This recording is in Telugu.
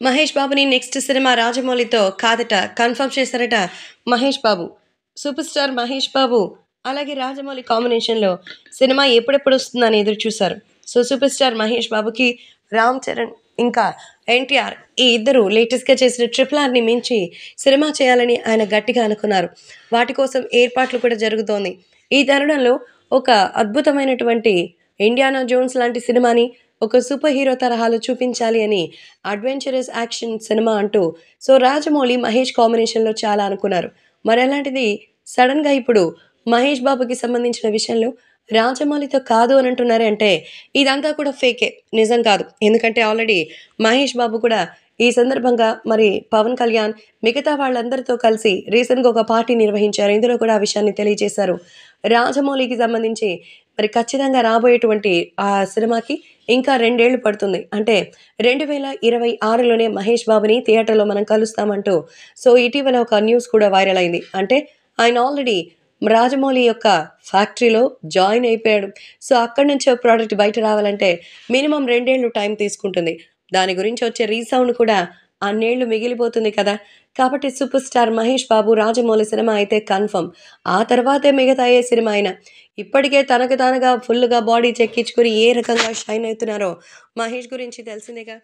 మహేష్ బాబుని నెక్స్ట్ సినిమా 'రాజమౌళితో' కాదట కన్ఫర్మ్ చేశారట మహేష్ బాబు. సూపర్ స్టార్ మహేష్ బాబు, అలాగే రాజమౌళి కాంబినేషన్‌లో సినిమా ఎప్పుడెప్పుడొస్తుందని ఎదురు చూసారు. సూపర్ స్టార్ మహేష్ బాబుకి 'రామ్ చరణ్' ఇంకా 'ఎన్టీఆర్' ఈ ఇద్దరు లేటెస్ట్‌గా చేసిన 'ట్రిపుల్ ఆర్'ని మించి సినిమా చేయాలని ఆయన గట్టిగా అనుకున్నారు. వాటి కోసం ఏర్పాట్లు కూడా జరుగుతోంది. ఈ తరుణంలో ఒక అద్భుతమైనటువంటి 'ఇండియానా జోన్స్' లాంటి సినిమాని ఒక సూపర్ హీరో తరహాలో చూపించాలి అని అడ్వెంచరస్ యాక్షన్ సినిమా అంటూ రాజమౌళి, మహేష్ కాంబినేషన్‌లో చాలా అనుకున్నారు. మరలాంటిది సడెన్‌గా ఇప్పుడు మహేష్ బాబుకి సంబంధించిన విషయంలో రాజమౌళితో కాదు అని అంటున్నారే అంటే ఇదంతా కూడా ఫేకే. నిజం కాదు. ఎందుకంటే ఆల్రెడీ మహేష్ బాబు కూడా ఈ సందర్భంగా మరి పవన్ కళ్యాణ్ మిగతా వాళ్ళందరితో కలిసి రీసెంట్‌గా ఒక పార్టీ నిర్వహించారు. ఇందులో కూడా ఆ విషయాన్ని తెలియజేశారు. రాజమౌళికి సంబంధించి మరి ఖచ్చితంగా రాబోయేటువంటి ఆ సినిమాకి ఇంకా 2 ఏళ్లు పడుతుంది. అంటే 2026లోనే మహేష్ బాబుని థియేటర్‌లో మనం కలుస్తామంటూ ఇటీవల ఒక న్యూస్ కూడా వైరల్ అయింది. అంటే ఆయన ఆల్రెడీ రాజమౌళి యొక్క ఫ్యాక్టరీలో జాయిన్ అయిపోయాడు. అక్కడి నుంచి ఒక ప్రొడక్ట్ బయట రావాలంటే మినిమమ్ 2 ఏళ్లు టైం తీసుకుంటుంది. దాని గురించి వచ్చే రీసౌండ్ కూడా అన్నేళ్లు మిగిలిపోతుంది కదా! కాబట్టి super star Mahesh Babu, Rajamouli cinema అయితే కన్ఫర్మ్. ఆ తర్వాతే మిగతా ఏ సినిమా అయినా. ఇప్పటికే తనకు తానుగా ఫుల్‌గా బాడీ చెక్కించుకొని ఏ రకంగా షైన్ అవుతున్నారో మహేష్ గురించి తెలిసిందేగా.